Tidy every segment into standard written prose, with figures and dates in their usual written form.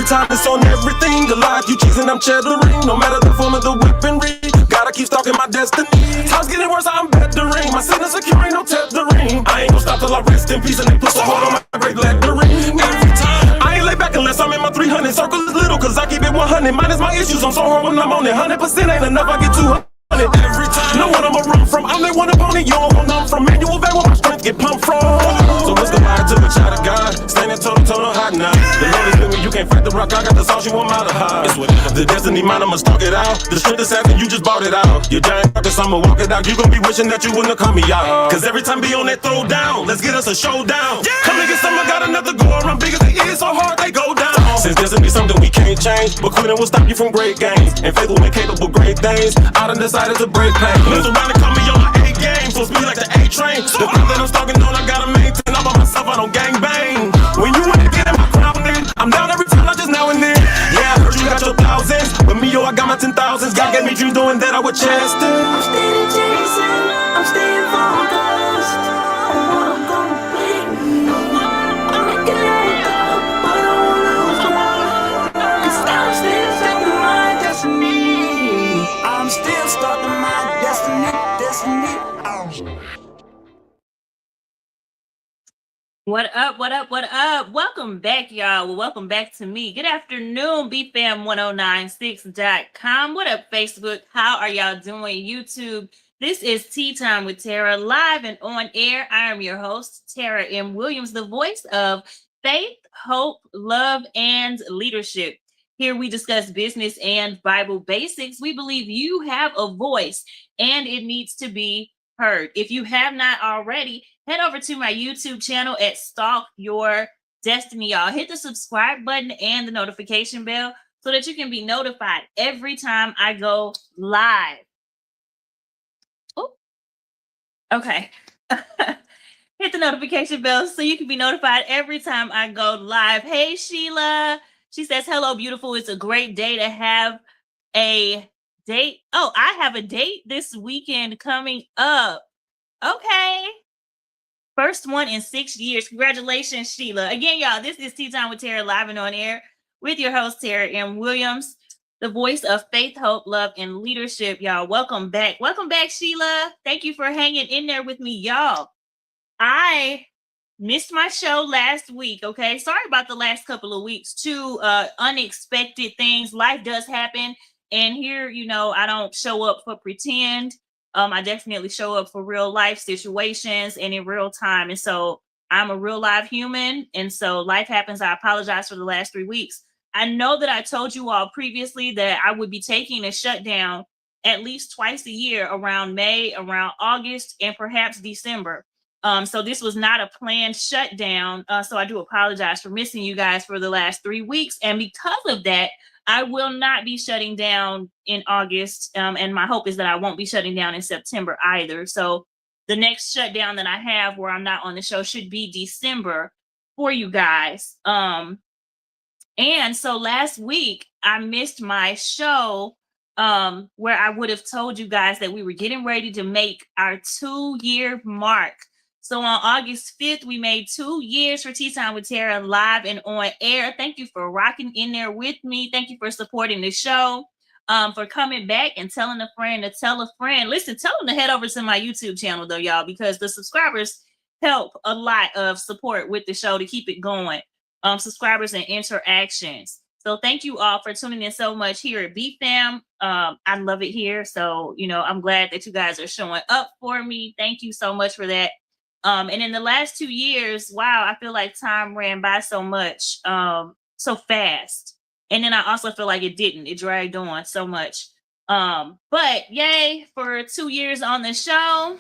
Every time it's on everything, the life you choosing, I'm cheddaring. No matter the form of the weaponry, gotta keep stalking my destiny. Time's getting worse, I'm bettering. My sin is secure, ain't no tethering. I ain't gon' stop till I rest in peace and they put some hold on my great lettering. Every time, I ain't lay back unless I'm in my 300. Circle is little, cause I keep it 100. Minus my issues, I'm so hard when I'm on it. 100% ain't enough, I get 200. Every time, know what I'ma run from. I'm the one opponent, you don't want none from. Manual van where my strength get pumped from. So let's go back to the child of God, standing toe to toe, hot now. The Lord is with me, you can't fight the rock. I got the sauce, you want my to hide. The destiny mine, I'ma stalk it out. The strength is after you just bought it out. Your giant carcass, I'ma walk it out. You gon' be wishing that you wouldn't have caught me out. Cause every time be on that throw down, let's get us a showdown. Come and get some, I got another go around. Big as they is, so hard they go down. Since destiny something we can't change, but quitting will stop you from great gains. And faith will make capable great things. I done decided to break pain. Lives around and call me on my A game. So speed like the A train. The thing that I'm stalking on, I gotta maintain. I'm by myself, I don't gang bang. When you wanna get in my crowd, then I'm down every time, not just now and then. Yeah, I heard you got your thousands, but me, yo, I got my 10,000s. God gave me dreams doing that, I would chest it. I'm steady chasing, I'm staying focused on what I'm gonna be. I'm making it up, but I won't lose love. Cause I'm still stuck in my destiny. I'm still stuck in my destiny. What up, what up, what up? Welcome back, y'all. Well, welcome back to me. Good afternoon, bfam1096.com. What up, Facebook? How are y'all doing? YouTube. This is Tea Time with Tara, live and on air. I am your host, Tara M. Williams, the voice of faith, hope, love, and leadership. Here we discuss business and Bible basics. We believe you have a voice and it needs to be heard. If you have not already, head over to my YouTube channel at Stalk Your Destiny, y'all. Hit the subscribe button and the notification bell so that you can be notified every time I go live. Oh, okay. Hit the notification bell so you can be notified every time I go live. Hey, Sheila. She says, hello, beautiful. It's a great day to have a date. Oh, I have a date this weekend coming up. Okay. First one in 6 years. Congratulations, Sheila. Again, y'all, this is Tea Time with Tara, live and on air with your host, Tara M. Williams, the voice of faith, hope, love, and leadership. Y'all, welcome back. Welcome back, Sheila. Thank you for hanging in there with me, y'all. I missed my show last week, okay? Sorry about the last couple of weeks. Two unexpected things. Life does happen. And here, you know, I don't show up for pretend. I definitely show up for real life situations and in real time. And so I'm a real live human. And so life happens. I apologize for the last 3 weeks. I know that I told you all previously that I would be taking a shutdown at least twice a year around May, around August, and perhaps December. So this was not a planned shutdown. So I do apologize for missing you guys for the last 3 weeks. And because of that, I will not be shutting down in August. And my hope is that I won't be shutting down in September either. So the next shutdown that I have where I'm not on the show should be December for you guys. And so last week I missed my show where I would have told you guys that we were getting ready to make our 2-year mark. So on August 5th, we made 2 years for Tea Time with Tara, live and on air. Thank you for rocking in there with me. Thank you for supporting the show, for coming back and telling a friend to tell a friend. Listen, tell them to head over to my YouTube channel, though, y'all, because the subscribers help a lot of support with the show to keep it going. Subscribers and interactions. So thank you all for tuning in so much here at BFam. I love it here. So, you know, I'm glad that you guys are showing up for me. Thank you so much for that. And in the last 2 years, wow, I feel like time ran by so much, so fast. And then I also feel like it didn't. It dragged on so much. But yay for 2 years on the show.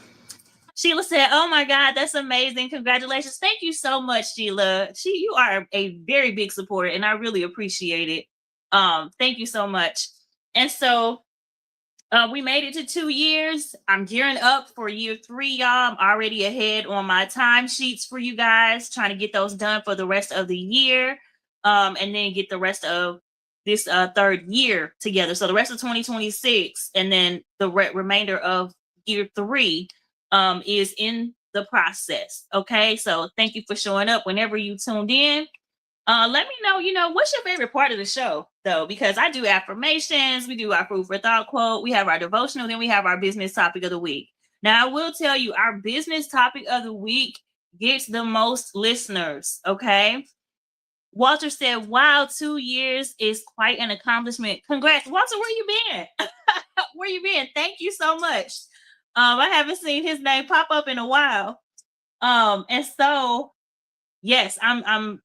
Sheila said, oh my God, that's amazing. Congratulations. Thank you so much, Sheila. You are a very big supporter and I really appreciate it. Thank you so much. And so we made it to 2 years. I'm gearing up for year 3, y'all. I'm already ahead on my timesheets for you guys, trying to get those done for the rest of the year, and then get the rest of this 3rd year together. So the rest of 2026, and then the remainder of year 3 is in the process. Okay, so thank you for showing up whenever you tuned in. Let me know, what's your favorite part of the show, though, because I do affirmations, we do our food for thought quote, we have our devotional, then we have our business topic of the week. Now, I will tell you, our business topic of the week gets the most listeners, okay? Walter said, wow, 2 years is quite an accomplishment. Congrats. Walter, where you been? Where you been? Thank you so much. I haven't seen his name pop up in a while. And so yes, I'm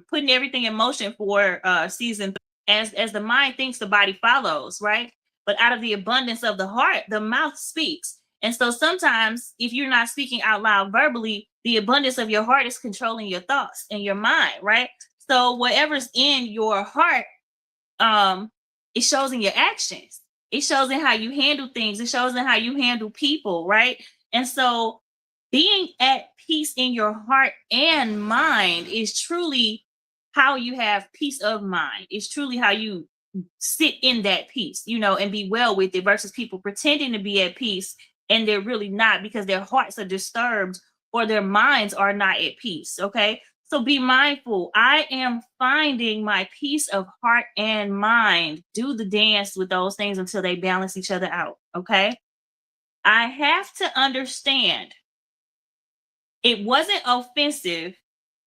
putting everything in motion for season 3. As the mind thinks, the body follows, right? But out of the abundance of the heart, the mouth speaks. And so sometimes if you're not speaking out loud verbally, the abundance of your heart is controlling your thoughts and your mind, right? So whatever's in your heart, it shows in your actions. It shows in how you handle things. It shows in how you handle people, right? And so being at peace in your heart and mind is truly how you have peace of mind. It's truly how you sit in that peace, and be well with it, versus people pretending to be at peace and they're really not, because their hearts are disturbed or their minds are not at peace. Okay. So be mindful. I am finding my peace of heart and mind. Do the dance with those things until they balance each other out. Okay. I have to understand it wasn't offensive.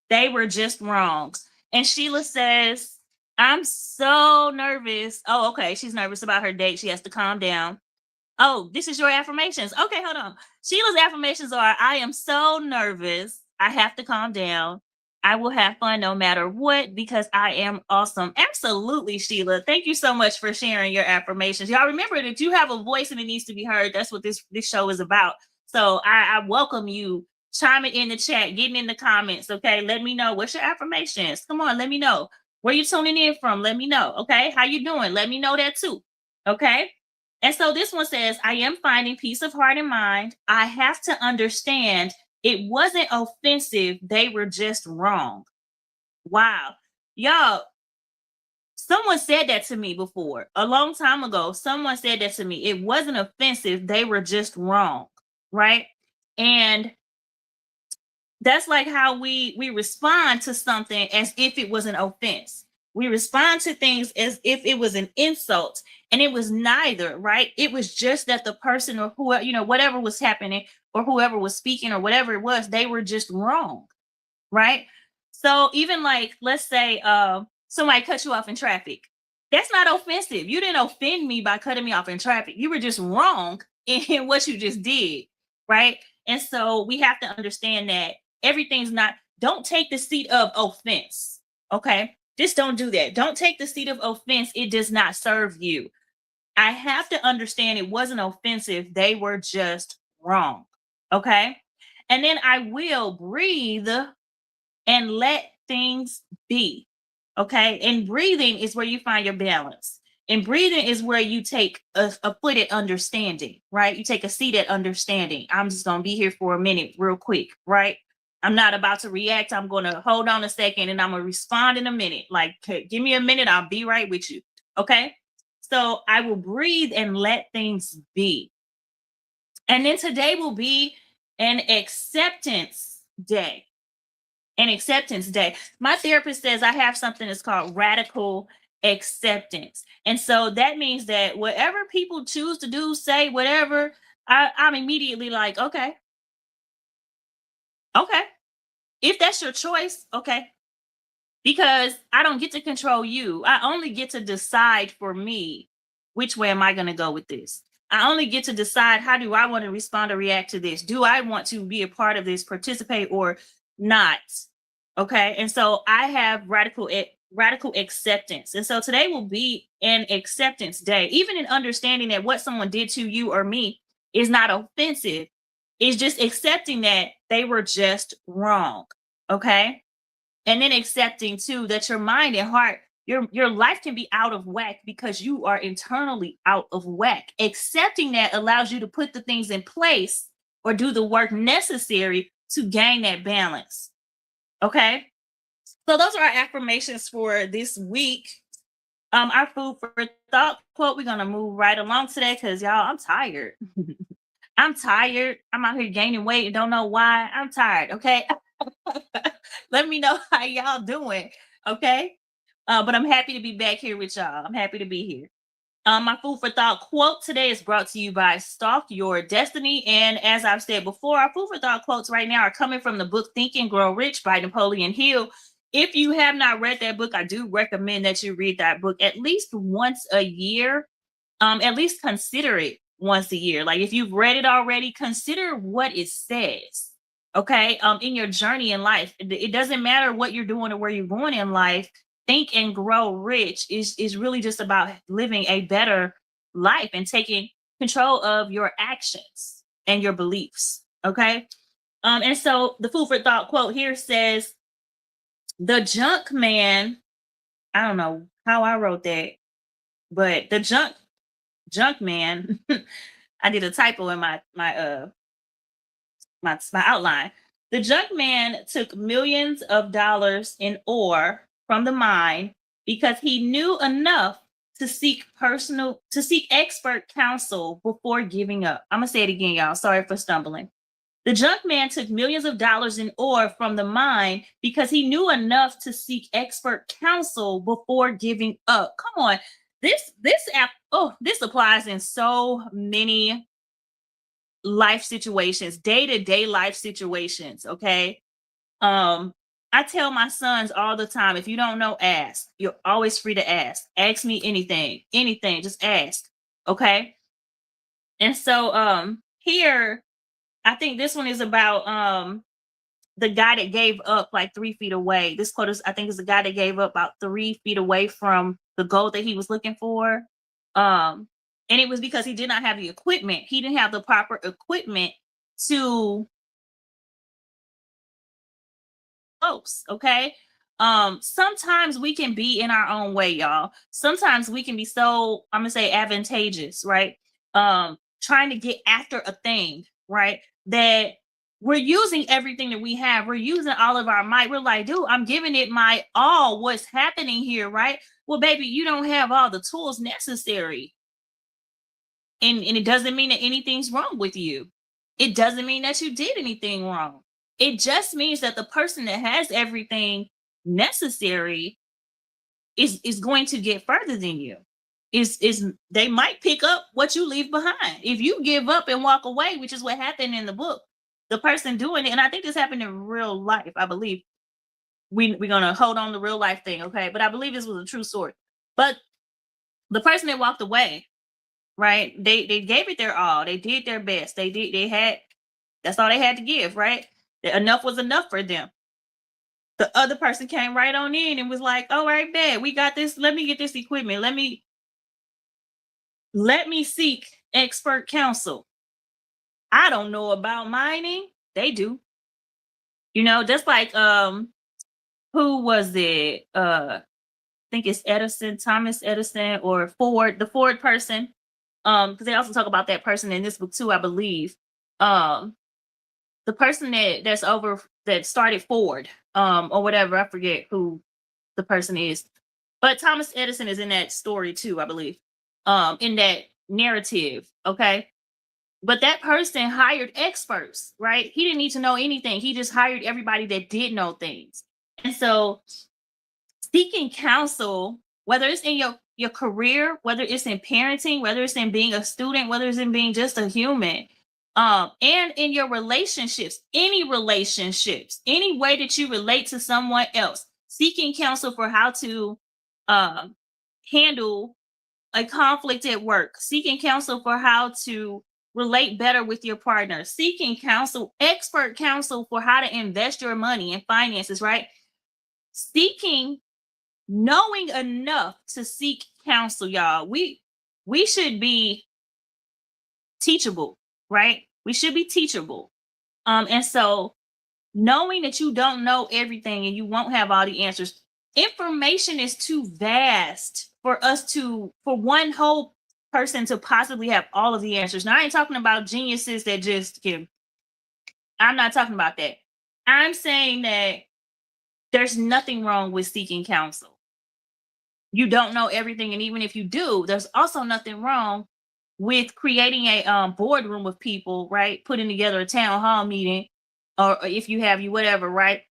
They were just wrong. And Sheila says, I'm so nervous. Oh, okay. She's nervous about her date. She has to calm down. Oh, this is your affirmations. Okay, hold on. Sheila's affirmations are, I am so nervous. I have to calm down. I will have fun no matter what because I am awesome. Absolutely, Sheila. Thank you so much for sharing your affirmations. Y'all remember that you have a voice and it needs to be heard. That's what this show is about. So I welcome you chiming in the chat, getting in the comments. Okay, let me know what's your affirmations. Come on, let me know where you tuning in from. Let me know. Okay, how you doing? Let me know that too. Okay. And so this one says, I am finding peace of heart and mind. I have to understand it wasn't offensive. They were just wrong. Wow. Y'all, someone said that to me before. A long time ago, someone said that to me. It wasn't offensive. They were just wrong. Right. And that's like how we respond to something as if it was an offense. We respond to things as if it was an insult, and it was neither, right? It was just that the person or who, whatever was happening or whoever was speaking or whatever it was, they were just wrong, right? So even like, let's say somebody cut you off in traffic. That's not offensive. You didn't offend me by cutting me off in traffic. You were just wrong in what you just did, right? And so we have to understand that everything's not, don't take the seat of offense, okay? Just don't do that. Don't take the seat of offense. It does not serve you. I have to understand it wasn't offensive. They were just wrong, okay? And then I will breathe and let things be, okay? And breathing is where you find your balance. And breathing is where you take a foot at understanding, right? You take a seat at understanding. I'm just going to be here for a minute real quick, right? I'm not about to react. I'm going to hold on a second and I'm going to respond in a minute. Like, give me a minute. I'll be right with you. Okay. So I will breathe and let things be. And then today will be an acceptance day. An acceptance day. My therapist says I have something that's called radical acceptance. And so that means that whatever people choose to do, say, whatever, I'm immediately like, okay. If that's your choice, okay. Because I don't get to control you. I only get to decide for me, which way am I going to go with this? I only get to decide, how do I want to respond or react to this? Do I want to be a part of this, participate or not? Okay. And so I have radical acceptance. And so today will be an acceptance day, even in understanding that what someone did to you or me is not offensive. It's just accepting that they were just wrong. Okay. And then accepting too that your mind and heart, your life can be out of whack because you are internally out of whack. Accepting that allows you to put the things in place or do the work necessary to gain that balance. Okay. So those are our affirmations for this week. Our food for thought quote, we're going to move right along today because y'all, I'm tired. I'm tired. I'm out here gaining weight and don't know why. I'm tired. Okay. Let me know how y'all doing. Okay. But I'm happy to be back here with y'all. I'm happy to be here. My food for thought quote today is brought to you by Stalk Your Destiny. And as I've said before, our food for thought quotes right now are coming from the book Think and Grow Rich by Napoleon Hill. If you have not read that book, I do recommend that you read that book at least once a year. At least consider it once a year. Like if you've read it already, consider what it says. Okay. In your journey in life. It doesn't matter what you're doing or where you're going in life. Think and Grow Rich is really just about living a better life and taking control of your actions and your beliefs. Okay. And so the food for thought quote here says, the junk man, I don't know how I wrote that, but the junk man, I did a typo in my outline. The junk man took millions of dollars in ore from the mine because he knew enough to seek expert counsel before giving up. I'm gonna say it again, y'all. Sorry for stumbling. The junk man took millions of dollars in ore from the mine because he knew enough to seek expert counsel before giving up. Come on. This applies in so many life situations, day-to-day life situations. Okay. I tell my sons all the time, if you don't know, ask. You're always free to ask. Ask me anything, just ask. Okay. And so here, I think this one is about the guy that gave up like 3 feet away. This quote is, I think, is the guy that gave up about 3 feet away from the goal that he was looking for. And it was because he did not have the equipment. He didn't have the proper equipment to close. Okay. Sometimes we can be in our own way, y'all. Sometimes we can be so, I'm gonna say, advantageous, right? Trying to get after a thing, right? That we're using everything that we have. We're using all of our might. We're like, dude, I'm giving it my all. What's happening here, right? Well, baby, you don't have all the tools necessary. And it doesn't mean that anything's wrong with you. It doesn't mean that you did anything wrong. It just means that the person that has everything necessary is going to get further than you. Is they might pick up what you leave behind. If you give up and walk away, which is what happened in the book, the person doing it, and I think this happened in real life, I believe. We're gonna hold on the real life thing, okay? But I believe this was a true story. But the person that walked away, right? They gave it their all. They did their best. That's all they had to give, right? Enough was enough for them. The other person came right on in and was like, all right, bad, we got this. Let me get this equipment. Let me seek expert counsel. I don't know about mining. They do. Just like who was it? I think it's Edison, Thomas Edison, or Ford, the Ford person. Because they also talk about that person in this book too, I believe. The person that started Ford, or whatever, I forget who the person is. But Thomas Edison is in that story too, I believe. In that narrative, okay? But that person hired experts, right? He didn't need to know anything. He just hired everybody that did know things. And so seeking counsel, whether it's in your career, whether it's in parenting, whether it's in being a student, whether it's in being just a human, and in your relationships, any way that you relate to someone else, seeking counsel for how to handle a conflict at work, seeking counsel for how to relate better with your partner, seeking counsel, expert counsel for how to invest your money and finances, right? Knowing enough to seek counsel, y'all. We should be teachable, right? We should be teachable. And so knowing that you don't know everything and you won't have all the answers, information is too vast for one whole person to possibly have all of the answers. Now, I ain't talking about geniuses that just can. I'm not talking about that. I'm saying that there's nothing wrong with seeking counsel. You don't know everything, and even if you do, there's also nothing wrong with creating a boardroom of people, right? Putting together a town hall meeting, or if you have whatever, right,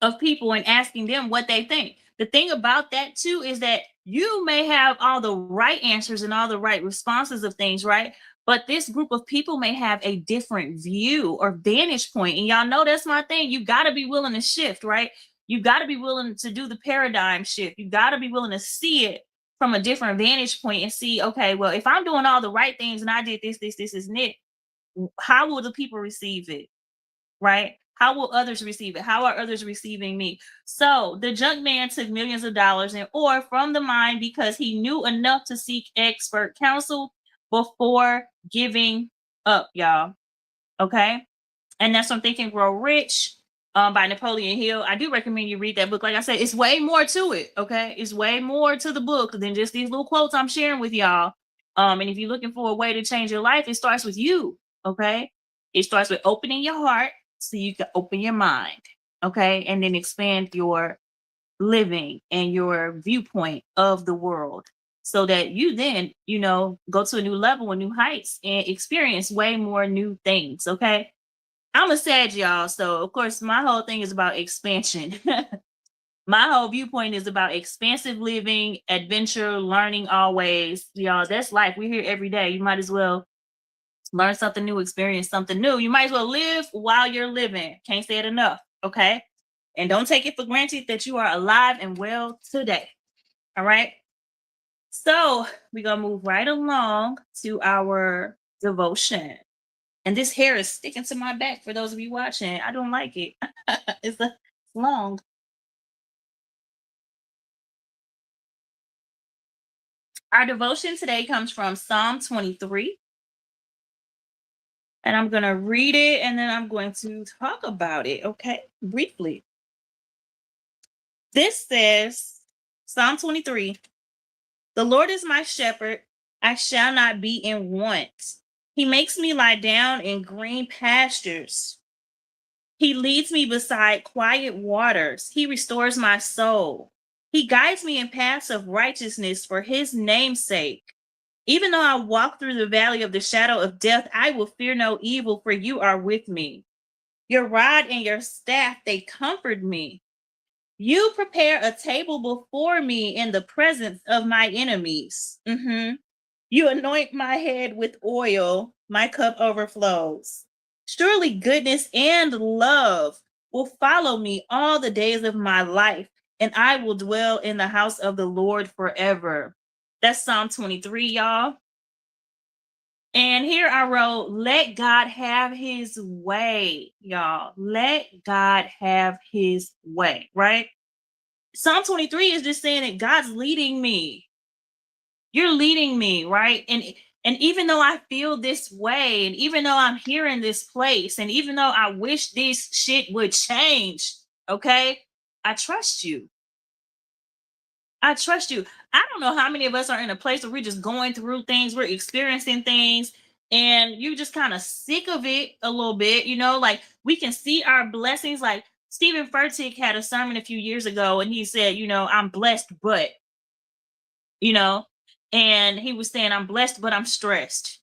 of people, and asking them what they think. the thing about that too is that you may have all the right answers and all the right responses of things, right? But this group of people may have a different view or vantage point. And y'all know that's my thing. You got to be willing to shift, right? You got to be willing to do the paradigm shift. You got to be willing to see it from a different vantage point and see, okay, well, if I'm doing all the right things and I did this, and it, how will the people receive it? Right? How will others receive it? How are others receiving me? So the junk man took millions of dollars and ore from the mine because he knew enough to seek expert counsel before giving up, y'all. Okay. And that's from Think and Grow Rich by Napoleon Hill. I do recommend you read that book. Like I said, it's way more to it. Okay. It's way more to the book than just these little quotes I'm sharing with y'all. And if you're looking for a way to change your life, it starts with you. Okay. It starts with opening your heart so you can open your mind. Okay. And then expand your living and your viewpoint of the world so that you then, go to a new level and new heights and experience way more new things. Okay. I'm a Sag, y'all. So, of course, my whole thing is about expansion. My whole viewpoint is about expansive living, adventure, learning always. Y'all, that's life. We're here every day. You might as well learn something new, experience something new. You might as well live while you're living. Can't say it enough. Okay. And don't take it for granted that you are alive and well today. All right. So we're going to move right along to our devotion. And this hair is sticking to my back for those of you watching. I don't like it. It's long. Our devotion today comes from Psalm 23. And I'm going to read it and then I'm going to talk about it, okay? Briefly. This says, Psalm 23, the Lord is my shepherd, I shall not be in want. He makes me lie down in green pastures. He leads me beside quiet waters. He restores my soul. He guides me in paths of righteousness for his name's sake. Even though I walk through the valley of the shadow of death, I will fear no evil, for you are with me. Your rod and your staff, they comfort me. You prepare a table before me in the presence of my enemies. You anoint my head with oil, my cup overflows. Surely goodness and love will follow me all the days of my life, and I will dwell in the house of the Lord forever. That's Psalm 23, y'all. And here I wrote, let God have his way, y'all. Let God have his way, right? Psalm 23 is just saying that God's leading me. You're leading me, right? And even though I feel this way, and even though I'm here in this place, and even though I wish this shit would change, okay, I trust you. I trust you. I don't know how many of us are in a place where we're just going through things, we're experiencing things, and you're just kind of sick of it a little bit, like we can see our blessings. Like Stephen Furtick had a sermon a few years ago, and he said, I'm blessed, but, and he was saying, I'm blessed, but I'm stressed.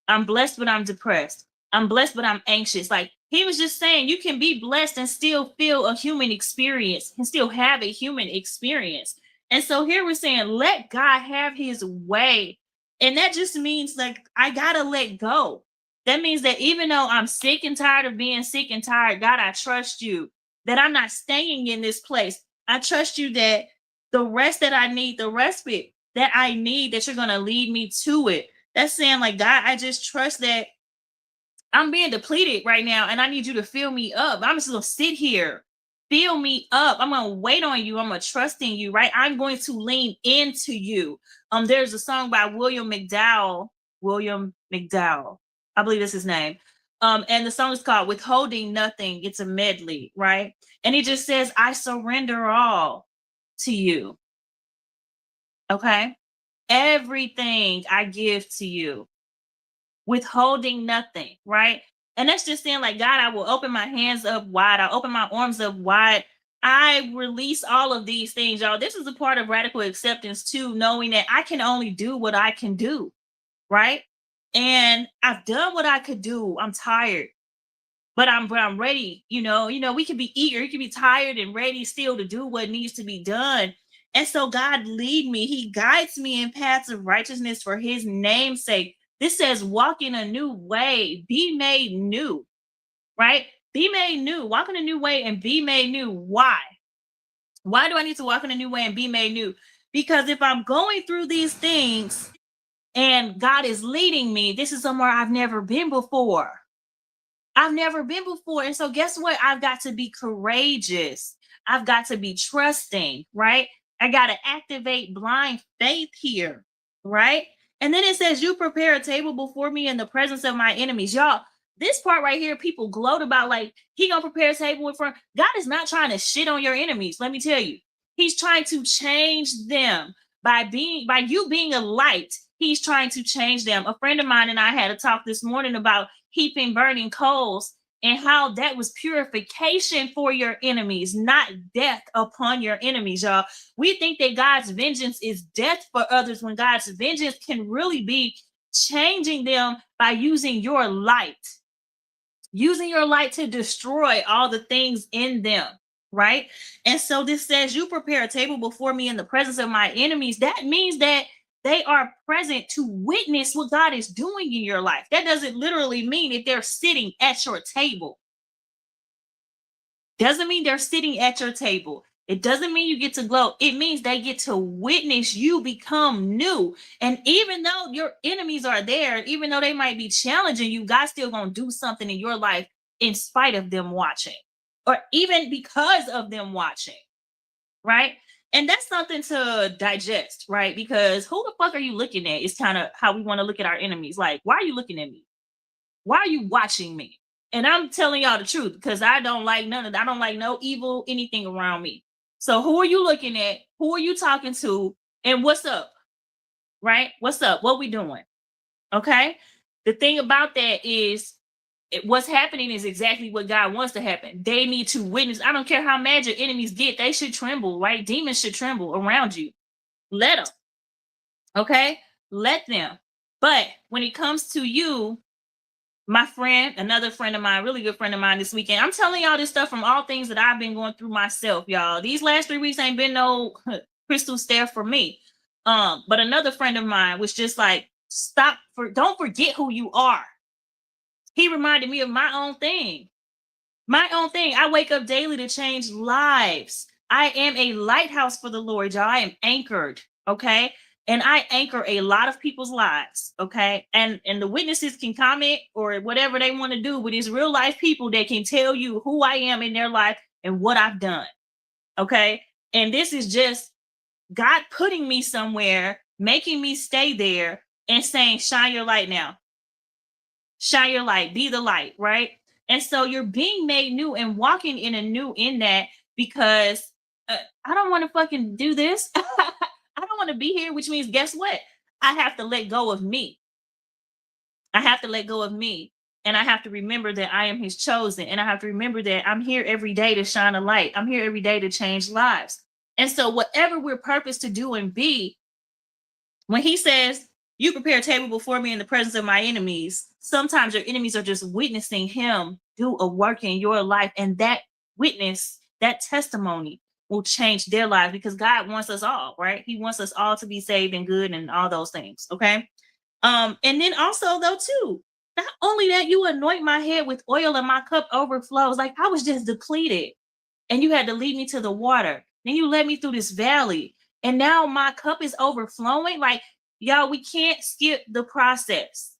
I'm blessed, but I'm depressed. I'm blessed, but I'm anxious. Like he was just saying, you can be blessed and still feel a human experience and still have a human experience. And so here we're saying, let God have his way. And that just means like, I got to let go. That means that even though I'm sick and tired of being sick and tired, God, I trust you that I'm not staying in this place. I trust you that the rest that I need, the respite that I need, that you're going to lead me to it. That's saying like, God, I just trust that I'm being depleted right now and I need you to fill me up. I'm just going to sit here. Fill me up. I'm going to wait on you. I'm going to trust in you, right? I'm going to lean into you. There's a song by William McDowell. I believe that's his name. And the song is called Withholding Nothing. It's a medley, right? And he just says, I surrender all to you. Okay? Everything I give to you. Withholding nothing, right? And that's just saying like, God, I will open my hands up wide. I'll open my arms up wide. I release all of these things, y'all. This is a part of radical acceptance too, knowing that I can only do what I can do, right? And I've done what I could do. I'm tired, but I'm ready. We can be eager, you can be tired and ready still to do what needs to be done. And so God lead me. He guides me in paths of righteousness for his name's sake. This says walk in a new way, be made new, right? Be made new, walk in a new way and be made new. Why? Why do I need to walk in a new way and be made new? Because if I'm going through these things and God is leading me, this is somewhere I've never been before. I've never been before. And so guess what? I've got to be courageous. I've got to be trusting, right? I got to activate blind faith here, right? And then it says, you prepare a table before me in the presence of my enemies. Y'all, this part right here, people gloat about like, he gonna prepare a table in front. God is not trying to shit on your enemies. Let me tell you, he's trying to change them by you being a light. He's trying to change them. A friend of mine and I had a talk this morning about heaping burning coals and how that was purification for your enemies, not death upon your enemies, y'all. We think that God's vengeance is death for others when God's vengeance can really be changing them by using your light to destroy all the things in them, right? And so this says, you prepare a table before me in the presence of my enemies. That means that they are present to witness what God is doing in your life. That doesn't literally mean that they're sitting at your table. Doesn't mean they're sitting at your table. It doesn't mean you get to gloat. It means they get to witness you become new. And even though your enemies are there, even though they might be challenging you, God's still going to do something in your life in spite of them watching, or even because of them watching, right? And that's something to digest, right? Because who the fuck are you looking at is kind of how we want to look at our enemies. Like, why are you looking at me? Why are you watching me? And I'm telling y'all the truth because I don't like none of that. I don't like no evil, anything around me. So who are you looking at? Who are you talking to? And what's up? Right? What's up? What we doing? Okay. The thing about that is what's happening is exactly what God wants to happen. They need to witness. I don't care how mad your enemies get. They should tremble, right? Demons should tremble around you. Let them. Okay. Let them. But when it comes to you, my friend, another friend of mine, really good friend of mine this weekend, I'm telling y'all this stuff from all things that I've been going through myself, y'all. These last 3 weeks ain't been no crystal stair for me. But another friend of mine was just like, don't forget who you are. He reminded me of my own thing. I wake up daily to change lives. I am a lighthouse for the Lord, y'all. I am anchored, okay? And I anchor a lot of people's lives, okay? And the witnesses can comment or whatever they want to do, but it's real life people that can tell you who I am in their life and what I've done, okay? And this is just God putting me somewhere, making me stay there and saying, shine your light now. Shine your light, be the light, right? And so you're being made new and walking in a new in that because I don't want to fucking do this. I don't want to be here, which means guess what? I have to let go of me. I have to let go of me. And I have to remember that I am his chosen. And I have to remember that I'm here every day to shine a light. I'm here every day to change lives. And so whatever we're purposed to do and be, when he says, you prepare a table before me in the presence of my enemies, sometimes your enemies are just witnessing him do a work in your life. And that witness, that testimony will change their lives because God wants us all, right? He wants us all to be saved and good and all those things, okay? And then also though too, not only that, you anoint my head with oil and my cup overflows. Like I was just depleted and you had to lead me to the water. Then you led me through this valley and now my cup is overflowing. Like, y'all, we can't skip the process.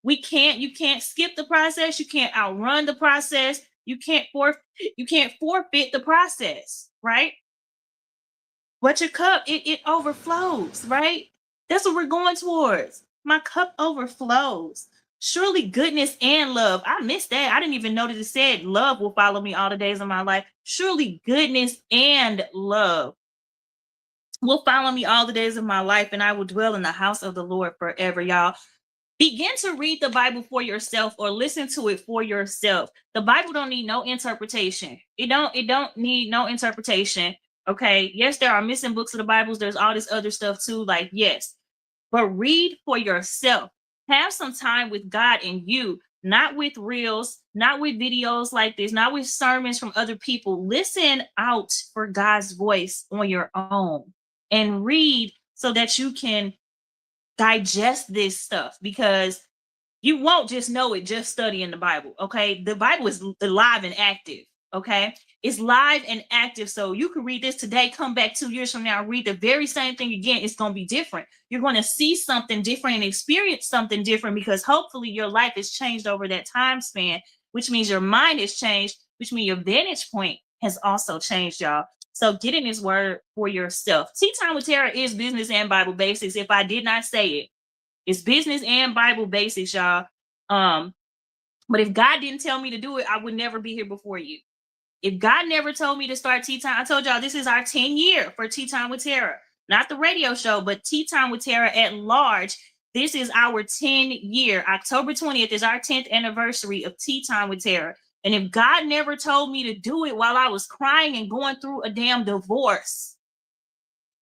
You can't skip the process. You can't outrun the process. You can't forfeit the process, right? But your cup, it overflows, right? That's what we're going towards. My cup overflows. Surely goodness and love. I missed that. I didn't even know that it said love will follow me all the days of my life. Surely goodness and love will follow me all the days of my life, and I will dwell in the house of the Lord forever, y'all. Begin to read the Bible for yourself or listen to it for yourself. The Bible don't need no interpretation. It don't need no interpretation. Okay. Yes, there are missing books of the Bibles. There's all this other stuff too. Like, yes, but read for yourself. Have some time with God and you. not with reels, not with videos like this, not with sermons from other people. Listen out for God's voice on your own and read so that you can digest this stuff, because you won't just know it just studying the Bible. Okay. The Bible is live and active. Okay. It's live and active. So you can read this today, come back 2 years from now, read the very same thing again. It's going to be different. You're going to see something different and experience something different, because hopefully your life has changed over that time span, which means your mind has changed, which means your vantage point has also changed, y'all. So get in this word for yourself. Tea Time with Tara is business and Bible basics. If I did not say it, it's business and Bible basics, y'all. But if God didn't tell me to do it, I would never be here before you. If God never told me to start Tea Time, I told y'all this is our 10 year for Tea Time with Tara, not the radio show, but Tea Time with Tara at large. This is our 10 year. October 20th is our 10th anniversary of Tea Time with Tara. And if God never told me to do it while I was crying and going through a damn divorce,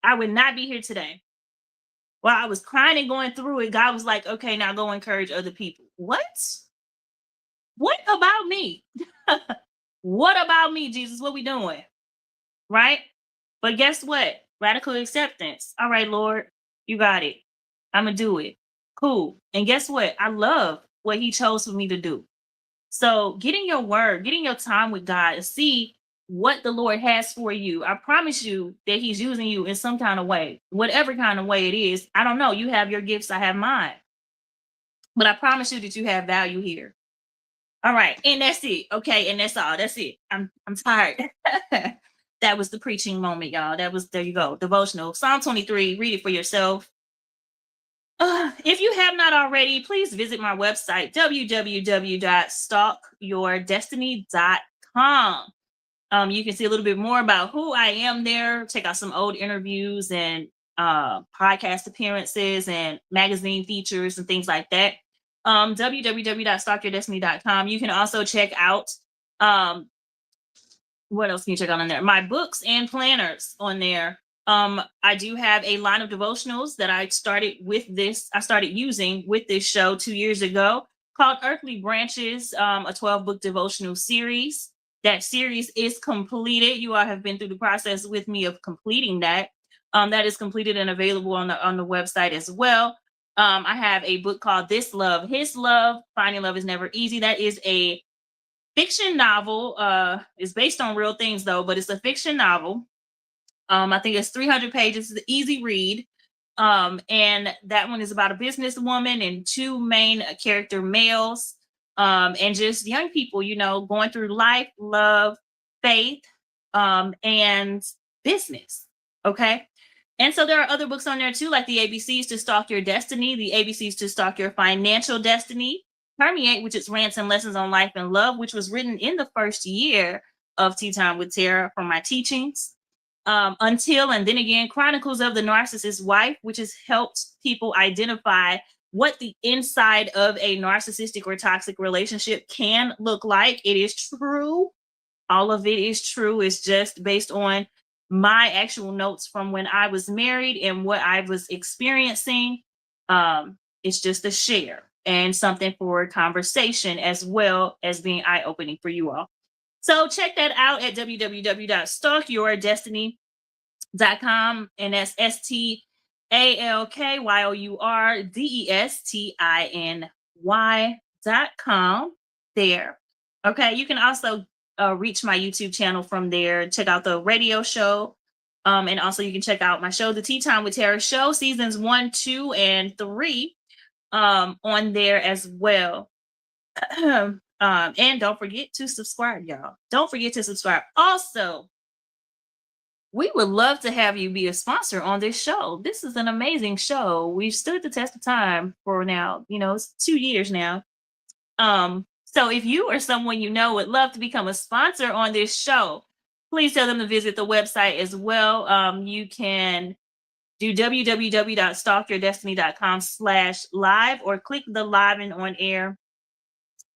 I would not be here today. While I was crying and going through it, God was like, okay, now go encourage other people. What? What about me? What about me, Jesus? What we doing? Right? But guess what? Radical acceptance. All right, Lord, you got it. I'm going to do it. Cool. And guess what? I love what he chose for me to do. So get in your word, get in your time with God, and see what the Lord has for you. I promise you that he's using you in some kind of way, whatever kind of way it is. I don't know. You have your gifts, I have mine. But I promise you that you have value here. All right. And that's it. Okay. And that's all. That's it. I'm tired. That was the preaching moment, y'all. There you go. Devotional. Psalm 23. Read it for yourself. If you have not already, please visit my website, www.stalkyourdestiny.com. You can see a little bit more about who I am there. Check out some old interviews and podcast appearances and magazine features and things like that. www.stalkyourdestiny.com. You can also check out what else can you check out on there? My books and planners on there. I do have a line of devotionals that I started using with this show 2 years ago, called Earthly Branches, a 12-book devotional series. That series is completed. You all have been through the process with me of completing that. That is completed and available on the website as well. I have a book called This Love, His Love, Finding Love is Never Easy. That is a fiction novel. It's based on real things though, but it's a fiction novel. I think it's 300 pages. It's an easy read. And that one is about a businesswoman and two main character males, and just young people, going through life, love, faith, and business. Okay. And so there are other books on there too, like the ABCs to Stalk Your Destiny, the ABCs to Stalk Your Financial Destiny, Permeate, which is Rants and Lessons on Life and Love, which was written in the first year of Tea Time with Tara from my teachings. Until and Then Again, Chronicles of the Narcissist's Wife, which has helped people identify what the inside of a narcissistic or toxic relationship can look like. It is true. All of it is true. It's just based on my actual notes from when I was married and what I was experiencing. It's just a share and something for conversation, as well as being eye-opening for you all. So check that out at www.stalkyourdestiny.com, and that's STALKYOURDESTINY.com there. Okay, you can also reach my YouTube channel from there. Check out the radio show. And also you can check out my show, The Tea Time with Tara Show, seasons 1, 2, and 3 on there as well. And don't forget to subscribe, y'all. Don't forget to subscribe. Also, we would love to have you be a sponsor on this show. This is an amazing show. We've stood the test of time for now, it's 2 years now. So if you or someone would love to become a sponsor on this show, please tell them to visit the website as well. You can do www.stalkyourdestiny.com/live or click the live and on air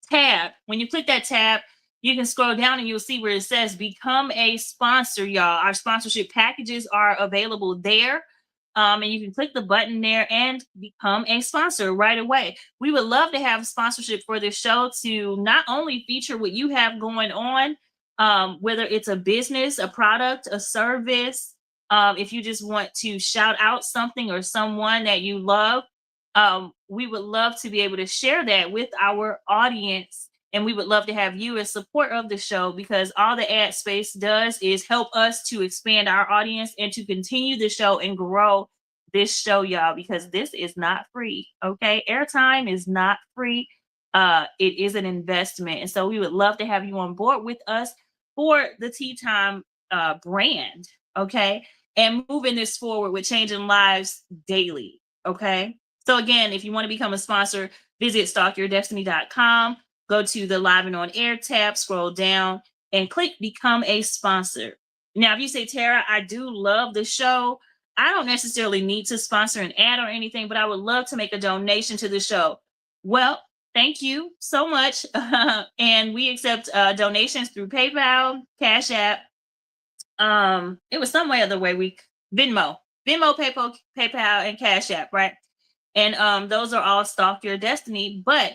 tab. When you click that tab, you can scroll down and you'll see where it says become a sponsor, y'all. Our sponsorship packages are available there. And you can click the button there and become a sponsor right away. We would love to have sponsorship for this show to not only feature what you have going on, whether it's a business, a product, a service, if you just want to shout out something or someone that you love, we would love to be able to share that with our audience. And we would love to have you as support of the show, because all the ad space does is help us to expand our audience and to continue the show and grow this show, y'all, because this is not free. Okay. Airtime is not free. It is an investment. And so we would love to have you on board with us for the Tea Time brand. Okay. And moving this forward with changing lives daily. Okay. So again, if you want to become a sponsor, visit stalkyourdestiny.com, go to the Live and On Air tab, scroll down, and click Become a Sponsor. Now, if you say, Tara, I do love the show, I don't necessarily need to sponsor an ad or anything, but I would love to make a donation to the show. Well, thank you so much. And we accept donations through PayPal, Cash App. It was some way other way Venmo, PayPal, and Cash App, right? And those are all Stalk Your Destiny. But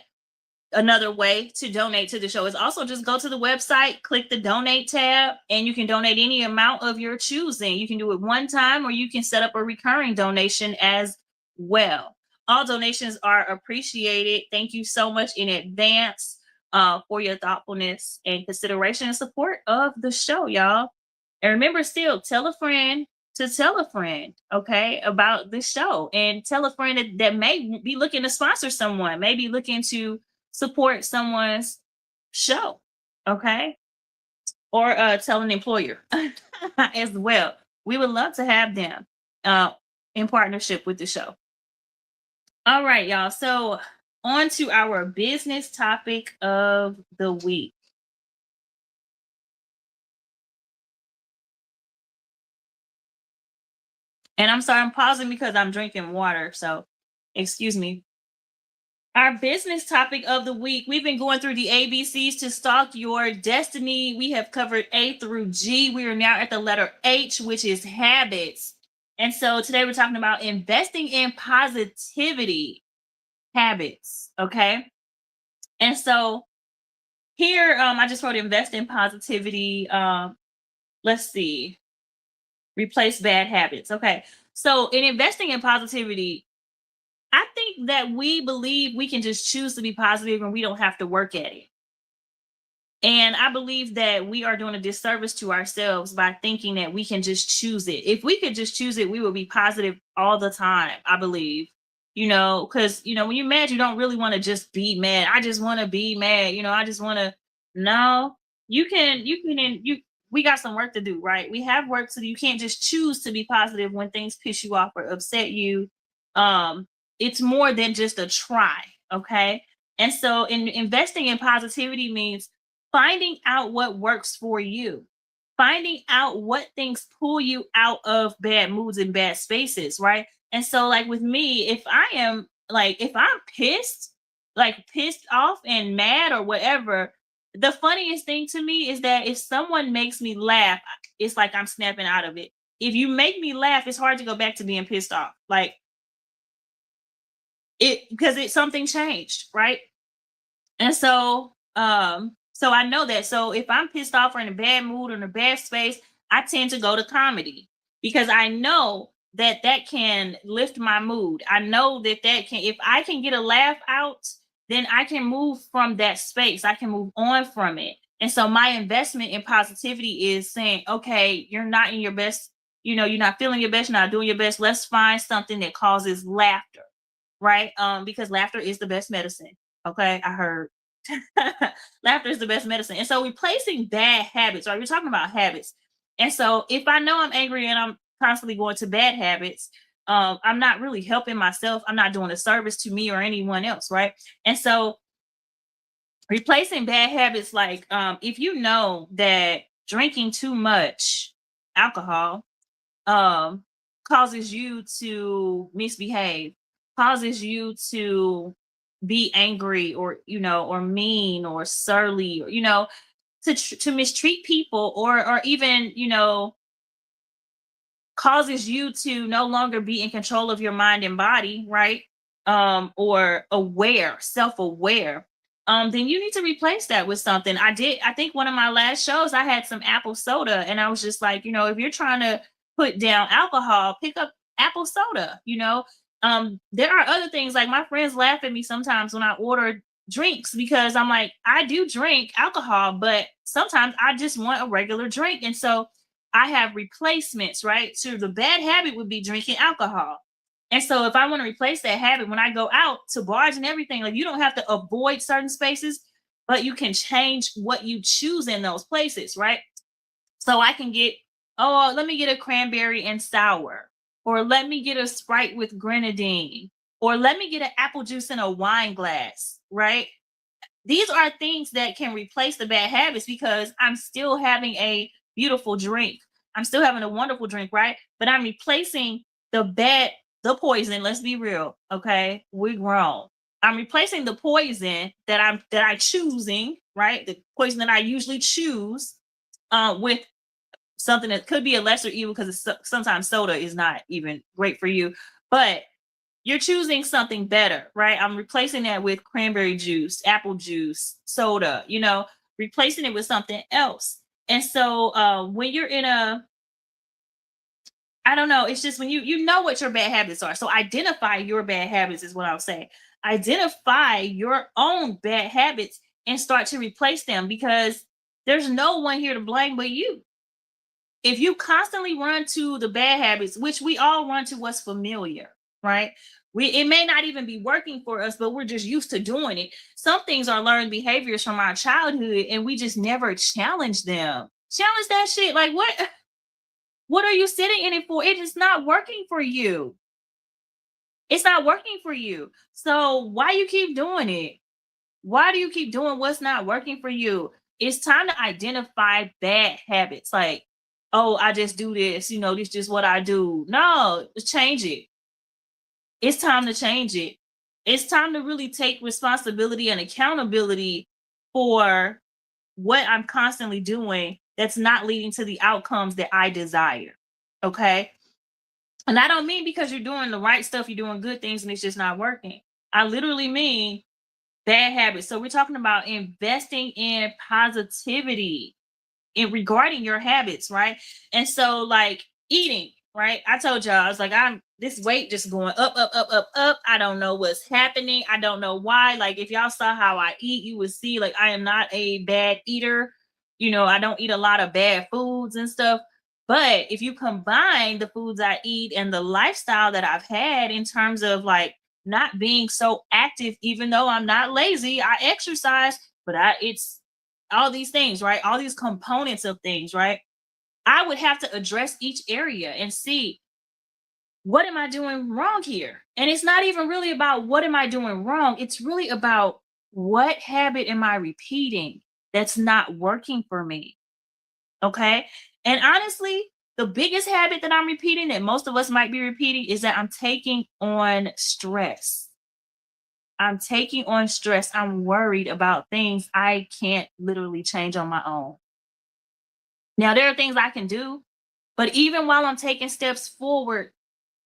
another way to donate to the show is also just go to the website, click the donate tab, and you can donate any amount of your choosing. You can do it one time, or you can set up a recurring donation as well. All donations are appreciated. Thank you so much in advance for your thoughtfulness and consideration and support of the show, y'all. And remember, still tell a friend to tell a friend, okay, about this show, and tell a friend that may be looking to sponsor someone, maybe looking to support someone's show, okay, or tell an employer as well. We would love to have them in partnership with the show. All right, y'all. So on to our business topic of the week. And I'm sorry, I'm pausing because I'm drinking water. So excuse me. Our business topic of the week, we've been going through the ABCs to stalk your destiny. We have covered A through G. We are now at the letter H, which is habits. And so today we're talking about investing in positivity habits. Okay. And so here, I just wrote invest in positivity. Let's see. Replace bad habits. Okay. So in investing in positivity, I think that we believe we can just choose to be positive and we don't have to work at it. And I believe that we are doing a disservice to ourselves by thinking that we can just choose it. If we could just choose it, we would be positive all the time, I believe. Because, when you're mad, you don't really want to just be mad. I just want to be mad. I just want to. No, we got some work to do, right? We have work to do. You can't just choose to be positive when things piss you off or upset you. It's more than just a try. Okay. And so investing in positivity means finding out what works for you, finding out what things pull you out of bad moods and bad spaces, right? And so, like with me, if I'm pissed, like pissed off and mad or whatever, the funniest thing to me is that if someone makes me laugh, it's like I'm snapping out of it. If you make me laugh, it's hard to go back to being pissed off. Like because something changed, right? And so I know that. So if I'm pissed off or in a bad mood or in a bad space, I tend to go to comedy because I know that can lift my mood. I know that if I can get a laugh out, then I can move from that space. I can move on from it. And so my investment in positivity is saying, okay, you're not in your best, you're not feeling your best, you're not doing your best. Let's find something that causes laughter, right? Because laughter is the best medicine. Okay, I heard. Laughter is the best medicine. And so replacing bad habits, right? We're talking about habits. And so if I know I'm angry and I'm constantly going to bad habits, I'm not really helping myself. I'm not doing a service to me or anyone else, right? And so replacing bad habits, like if you know that drinking too much alcohol causes you to misbehave, causes you to be angry or mean or surly, or to mistreat people or even causes you to no longer be in control of your mind and body, right? Or aware, self-aware, then you need to replace that with something. I think one of my last shows, I had some apple soda, and I was just like, if you're trying to put down alcohol, pick up apple soda, there are other things, like my friends laugh at me sometimes when I order drinks, because I'm like, I do drink alcohol, but sometimes I just want a regular drink. And so I have replacements, right? So the bad habit would be drinking alcohol. And so if I want to replace that habit, when I go out to bars and everything, like, you don't have to avoid certain spaces, but you can change what you choose in those places, right? So I can get, oh, let me get a cranberry and sour, or let me get a Sprite with grenadine, or let me get an apple juice in a wine glass, right? These are things that can replace the bad habits, because I'm still having a beautiful drink. I'm still having a wonderful drink, right? But I'm replacing the poison. Let's be real, okay? We're grown. I'm replacing the poison that I choosing, right? The poison that I usually choose, with something that could be a lesser evil, because sometimes soda is not even great for you, but you're choosing something better, right? I'm replacing that with cranberry juice, apple juice, soda, replacing it with something else. And so when you're in I don't know, it's just when you know what your bad habits are. So identify your bad habits is what I'll say. Identify your own bad habits and start to replace them, because there's no one here to blame but you. If you constantly run to the bad habits, which we all run to what's familiar, right? It may not even be working for us, but we're just used to doing it. Some things are learned behaviors from our childhood, and we just never challenge them. Challenge that shit. Like, what are you sitting in it for? It is not working for you. It's not working for you. So why you keep doing it? Why do you keep doing what's not working for you? It's time to identify bad habits. Like, oh, I just do this, this is just what I do. No, change it. It's time to change it. It's time to really take responsibility and accountability for what I'm constantly doing that's not leading to the outcomes that I desire. Okay. And I don't mean because you're doing the right stuff, you're doing good things and it's just not working. I literally mean bad habits. So we're talking about investing in positivity in regarding your habits, right? And so, like, eating, right? I told y'all, I was like, I'm this weight just going up, up, up, up, up. I don't know what's happening. I don't know why. Like, if y'all saw how I eat, you would see, like, I am not a bad eater. I don't eat a lot of bad foods and stuff. But if you combine the foods I eat and the lifestyle that I've had in terms of, like, not being so active, even though I'm not lazy, I exercise, but it's all these things, right? All these components of things, right? I would have to address each area and see, what am I doing wrong here? And it's not even really about what am I doing wrong. It's really about, what habit am I repeating that's not working for me? Okay. And honestly, the biggest habit that I'm repeating, that most of us might be repeating, is that I'm taking on stress. I'm taking on stress. I'm worried about things I can't literally change on my own. Now, there are things I can do, but even while I'm taking steps forward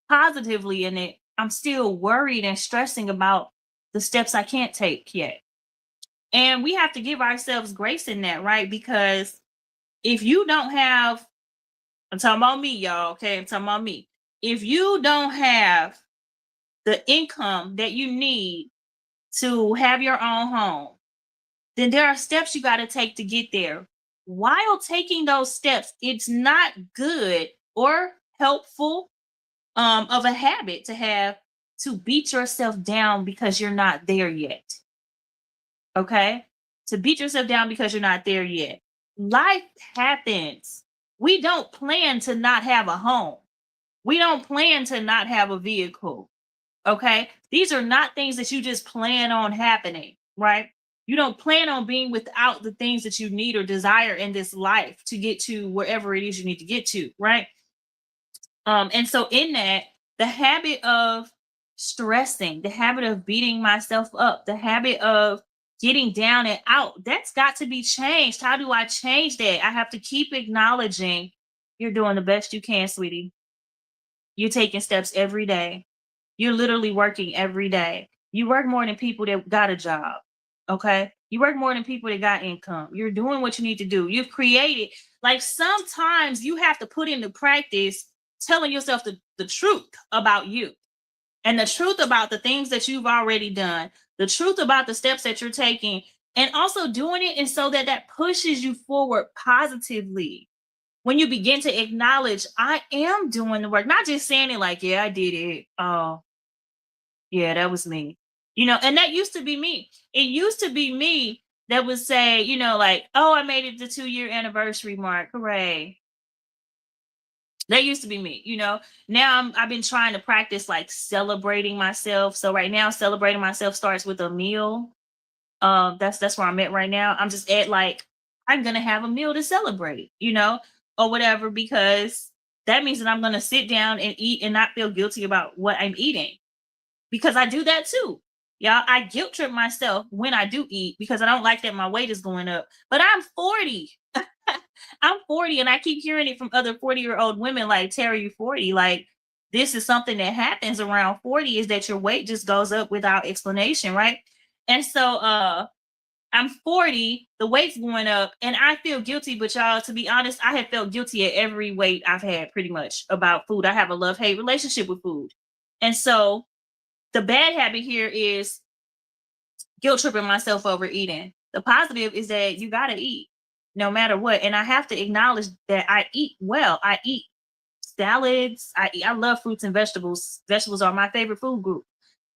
positively in it, I'm still worried and stressing about the steps I can't take yet. And we have to give ourselves grace in that, right? Because if you don't have, I'm talking about me, y'all, okay? I'm talking about me. If you don't have the income that you need to have your own home, then there are steps you got to take to get there. While taking those steps, it's not good or helpful of a habit to have to beat yourself down because you're not there yet. Okay? To beat yourself down because you're not there yet. Life happens. We don't plan to not have a home. We don't plan to not have a vehicle. Okay? These are not things that you just plan on happening, right? You don't plan on being without the things that you need or desire in this life to get to wherever it is you need to get to, right? And so in that, the habit of stressing, the habit of beating myself up, the habit of getting down and out, that's got to be changed. How do I change that? I have to keep acknowledging, you're doing the best you can, sweetie. You're taking steps every day. You're literally working every day. You work more than people that got a job. Okay. You work more than people that got income. You're doing what you need to do. You've created, like, sometimes you have to put into practice telling yourself the truth about you and the truth about the things that you've already done, the truth about the steps that you're taking, and also doing it. And so that pushes you forward positively. When you begin to acknowledge, I am doing the work, not just saying it like, yeah, I did it. Oh, yeah, that was me. And that used to be me. It used to be me that would say, like, oh, I made it the 2-year anniversary mark. Hooray. That used to be me. Now I've been trying to practice like celebrating myself. So right now, celebrating myself starts with a meal. That's where I'm at right now. I'm just at, like, I'm gonna have a meal to celebrate, or whatever, because that means that I'm gonna sit down and eat and not feel guilty about what I'm eating. Because I do that too. Y'all, I guilt trip myself when I do eat because I don't like that my weight is going up. But I'm 40. I'm 40 and I keep hearing it from other 40-year-old women like, Tara, you 40. Like, this is something that happens around 40, is that your weight just goes up without explanation, right? And so I'm 40, the weight's going up, and I feel guilty. But y'all, to be honest, I have felt guilty at every weight I've had pretty much about food. I have a love-hate relationship with food. And so the bad habit here is guilt tripping myself over eating. The positive is that you got to eat no matter what. And I have to acknowledge that I eat well. I eat salads. I love fruits and vegetables. Vegetables are my favorite food group.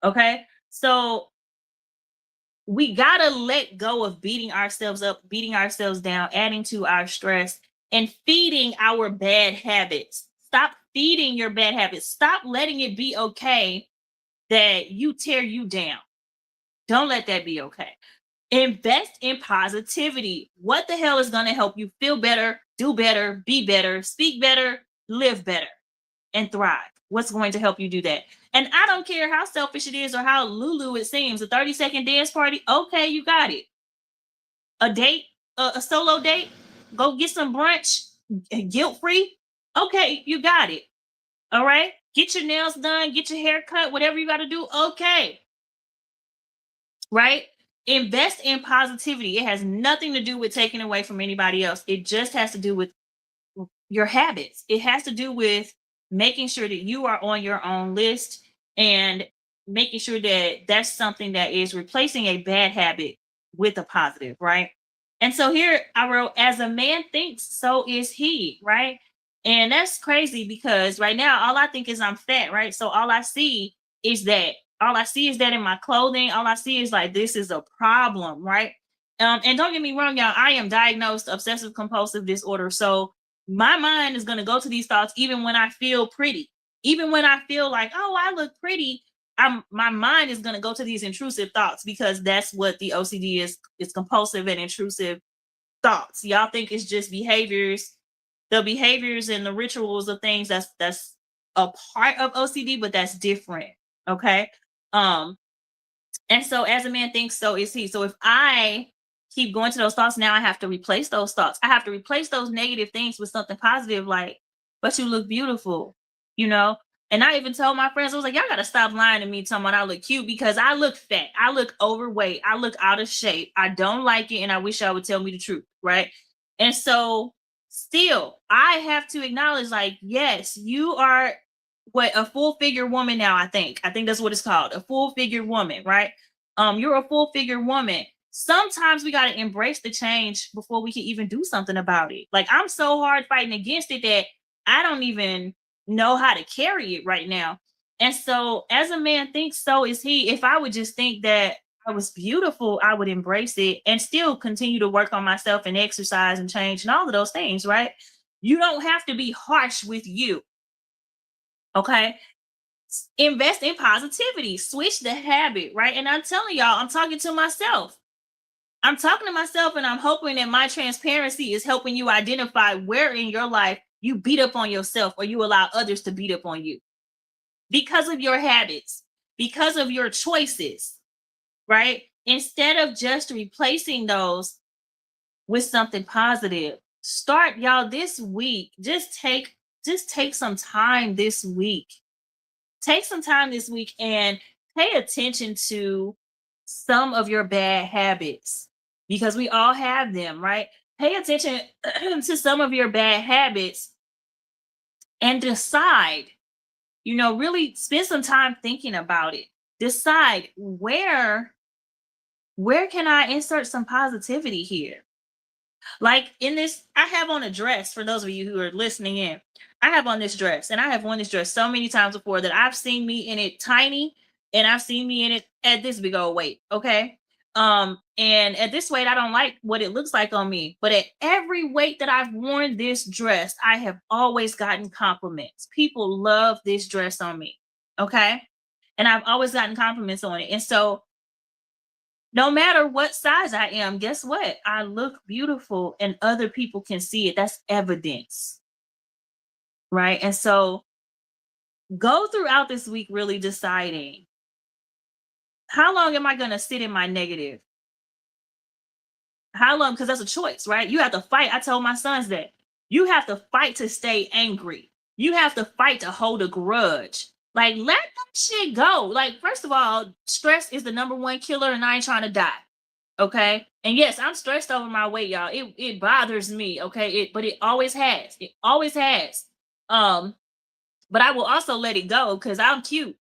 Okay. So we got to let go of beating ourselves up, beating ourselves down, adding to our stress, and feeding our bad habits. Stop feeding your bad habits. Stop letting it be okay that you tear you down. Don't let that be okay. Invest in positivity. What the hell is going to help you feel better, do better, be better, speak better, live better, and thrive? What's going to help you do that? And I don't care how selfish it is or how Lulu it seems. A 30-second dance party, okay, you got it. A date, a solo date, go get some brunch, guilt-free, okay, you got it. All right? Get your nails done, get your hair cut, whatever you got to do, okay. Right? Invest in positivity. It has nothing to do with taking away from anybody else. It just has to do with your habits. It has to do with making sure that you are on your own list and making sure that that's something that is replacing a bad habit with a positive, right? And so here I wrote, as a man thinks, so is he, right? And that's crazy because right now all I think is I'm fat, right? So all I see is that. All I see is that in my clothing. All I see is like, this is a problem, right? And don't get me wrong, y'all, I am diagnosed obsessive compulsive disorder. So my mind is going to go to these thoughts even when I feel pretty. Even when I feel like, oh, I look pretty, my mind is going to go to these intrusive thoughts because that's what the OCD is. It's compulsive and intrusive thoughts. Y'all think it's just behaviors, the behaviors and the rituals of things that's a part of OCD, but that's different. Okay. And so as a man thinks, so is he. So if I keep going to those thoughts, now I have to replace those thoughts. I have to replace those negative things with something positive, like, but you look beautiful, you know? And I even told my friends, I was like, y'all got to stop lying to me, talking about I look cute, because I look fat. I look overweight. I look out of shape. I don't like it. And I wish y'all would tell me the truth. Right. And so still, I have to acknowledge, like, yes, you are a full figure woman now. I think that's what it's called, a full figure woman, right? You're a full figure woman. Sometimes we got to embrace the change before we can even do something about it. Like, I'm so hard fighting against it that I don't even know how to carry it right now. And so as a man thinks, so is he. If I would just think that I was beautiful, I would embrace it and still continue to work on myself and exercise and change and all of those things, right? You don't have to be harsh with you. Okay. Invest in positivity, switch the habit, right? And I'm telling y'all, I'm talking to myself. I'm talking to myself, and I'm hoping that my transparency is helping you identify where in your life you beat up on yourself or you allow others to beat up on you because of your habits, because of your choices, right? Instead of just replacing those with something positive, start, y'all, this week, just take just take some time this week. Take some time this week and pay attention to some of your bad habits, because we all have them, right? Pay attention to some of your bad habits and decide, really spend some time thinking about it. Decide where can I insert some positivity here? Like in this, I have on a dress, for those of you who are listening in. I have on this dress, and I have worn this dress so many times before that I've seen me in it tiny, and I've seen me in it at this big old weight. Okay. And at this weight, I don't like what it looks like on me. But at every weight that I've worn this dress, I have always gotten compliments. People love this dress on me. Okay. And I've always gotten compliments on it. And so no matter what size I am, guess what? I look beautiful and other people can see it. That's evidence. Right. And so go throughout this week really deciding, how long am I going to sit in my negative? How long? Because that's a choice, right? You have to fight. I told my sons that you have to fight to stay angry. You have to fight to hold a grudge. Like, let that shit go. Like, first of all, stress is the number one killer, and I ain't trying to die. Okay. And yes, I'm stressed over my weight, y'all. It bothers me. Okay. But it always has. It always has. But I will also let it go because I'm cute.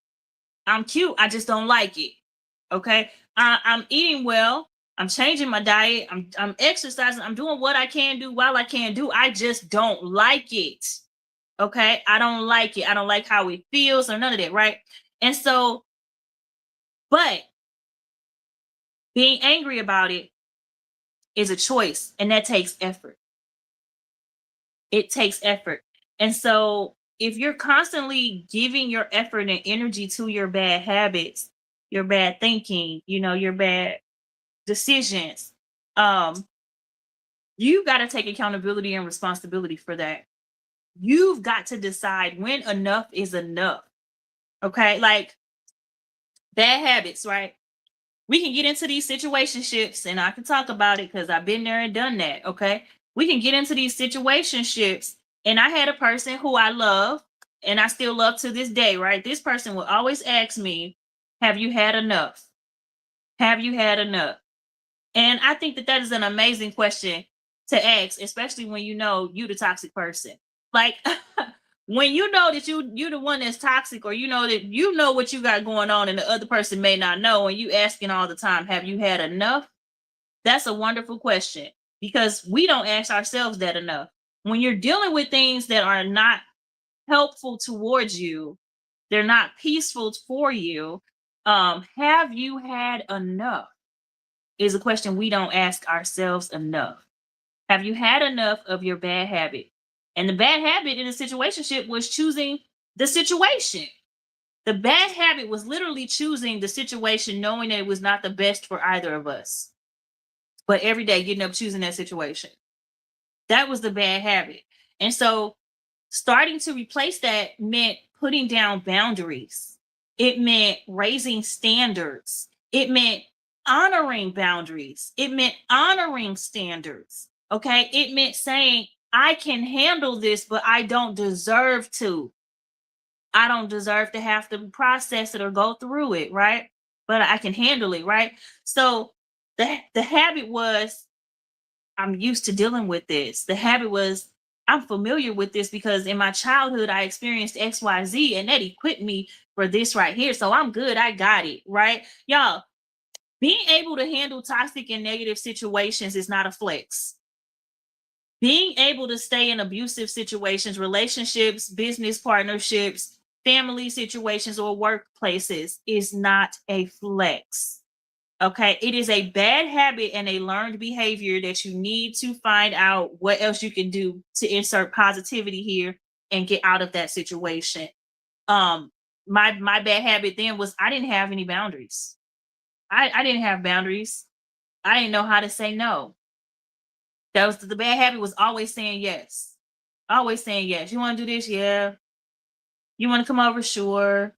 I'm cute. I just don't like it. Okay. I'm eating well. I'm changing my diet. I'm exercising. I'm doing what I can do while I can do. I just don't like it. Okay. I don't like it. I don't like how it feels or none of that. Right. And so, but being angry about it is a choice, and that takes effort. It takes effort. And so if you're constantly giving your effort and energy to your bad habits, your bad thinking, your bad decisions, you've got to take accountability and responsibility for that. You've got to decide when enough is enough. Okay. Like bad habits, right? We can get into these situationships, and I can talk about it because I've been there and done that. Okay. We can get into these situationships. And I had a person who I love, and I still love to this day, right? This person will always ask me, have you had enough? Have you had enough? And I think that is an amazing question to ask, especially when you know you the toxic person. Like when you know that you're the one that's toxic, or that you know what you got going on and the other person may not know, and you asking all the time, have you had enough? That's a wonderful question, because we don't ask ourselves that enough. When you're dealing with things that are not helpful towards you, they're not peaceful for you, have you had enough? Is a question we don't ask ourselves enough. Have you had enough of your bad habit? And the bad habit in the situationship was choosing the situation. The bad habit was literally choosing the situation, knowing that it was not the best for either of us. But every day getting up, choosing that situation. That was the bad habit. And so starting to replace that meant putting down boundaries. It meant raising standards. It meant honoring boundaries. It meant honoring standards. Okay. It meant saying, I can handle this, but I don't deserve to. I don't deserve to have to process it or go through it. Right. But I can handle it. Right. So the habit was, I'm used to dealing with this. The habit was, I'm familiar with this because in my childhood, I experienced XYZ, and that equipped me for this right here. So I'm good. I got it. Right. Y'all, being able to handle toxic and negative situations is not a flex. Being able to stay in abusive situations, relationships, business partnerships, family situations, or workplaces is not a flex. Okay. It is a bad habit and a learned behavior that you need to find out what else you can do to insert positivity here and get out of that situation. My bad habit then was I didn't have any boundaries. I didn't have boundaries. I didn't know how to say no. That was the bad habit, was always saying yes. Always saying yes. You want to do this? Yeah. You want to come over? Sure.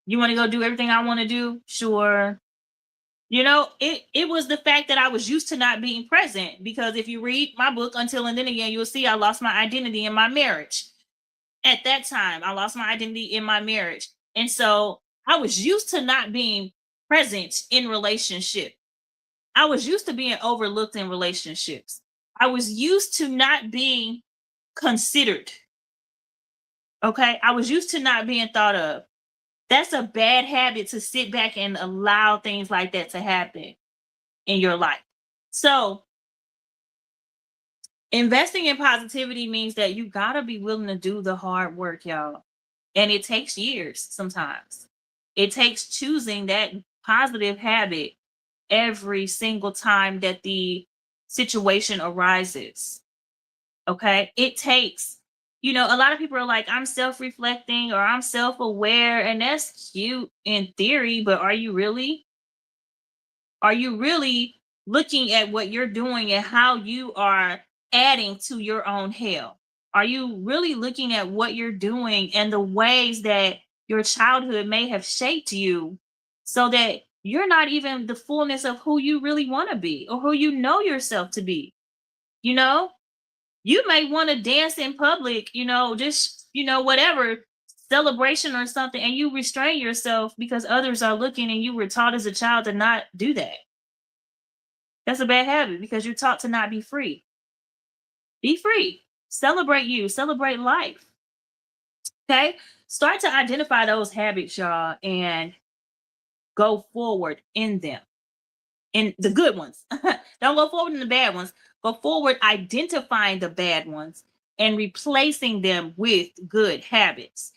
You want to go do everything I want to do? Sure. It was the fact that I was used to not being present, because if you read my book, Until and Then Again, you'll see I lost my identity in my marriage. At that time, I lost my identity in my marriage. And so I was used to not being present in relationship. I was used to being overlooked in relationships. I was used to not being considered. Okay. I was used to not being thought of. That's a bad habit to sit back and allow things like that to happen in your life. So, investing in positivity means that you got to be willing to do the hard work, y'all. And it takes years sometimes. It takes choosing that positive habit every single time that the situation arises. Okay. It takes, a lot of people are like, I'm self reflecting or I'm self aware. And that's cute in theory, but are you really? Are you really looking at what you're doing and how you are adding to your own hell? Are you really looking at what you're doing and the ways that your childhood may have shaped you so that you're not even the fullness of who you really want to be or who you know yourself to be? You know, you may want to dance in public, just, whatever celebration or something, and you restrain yourself because others are looking and you were taught as a child to not do that. That's a bad habit because you're taught to not be free. Be free. Celebrate you. Celebrate life. Okay. Start to identify those habits, y'all, and go forward in them. In the good ones. Don't go forward in the bad ones. Go forward identifying the bad ones and replacing them with good habits.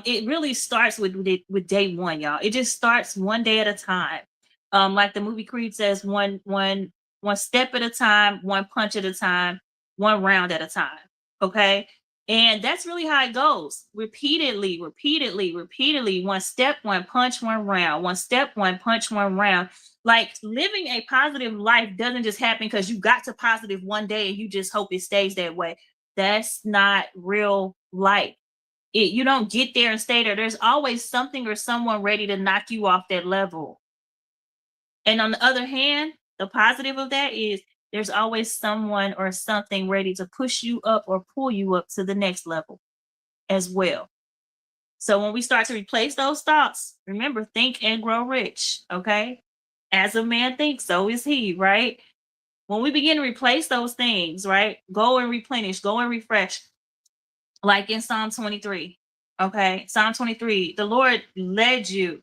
It really starts with day one, y'all. It just starts one day at a time. Like the movie Creed says, one step at a time, one punch at a time, one round at a time. Okay. And that's really how it goes. Repeatedly, repeatedly, repeatedly. One step, one punch, one round. One step, one punch, one round. Like living a positive life doesn't just happen because you got to positive one day and you just hope it stays that way. That's not real life. You don't get there and stay there. There's always something or someone ready to knock you off that level. And on the other hand, the positive of that is there's always someone or something ready to push you up or pull you up to the next level as well. So when we start to replace those thoughts, remember, think and grow rich. Okay. As a man thinks, so is he, right? When we begin to replace those things, right? Go and replenish, go and refresh, like in Psalm 23. Okay. Psalm 23, the Lord led you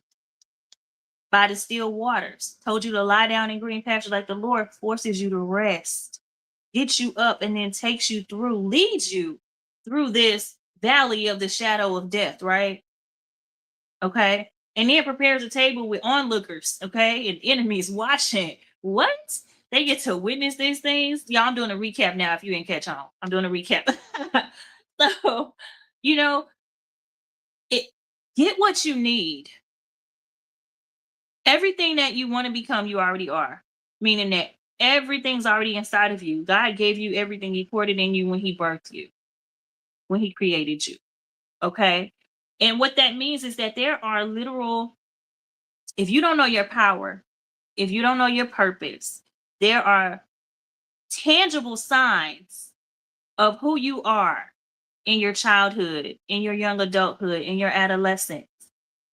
by the still waters, told you to lie down in green pastures, like the Lord forces you to rest, gets you up, and then takes you through, leads you through this valley of the shadow of death, right? Okay. And then prepares a table with onlookers, okay, and enemies watching. What? They get to witness these things. Y'all, I'm doing a recap now if you didn't catch on. I'm doing a recap. So, you know, it get what you need. Everything that you want to become, you already are. Meaning that everything's already inside of you. God gave you everything. He poured it in you when he birthed you, when he created you. Okay. And what that means is that there are literal, if you don't know your power, if you don't know your purpose, there are tangible signs of who you are in your childhood, in your young adulthood, in your adolescence.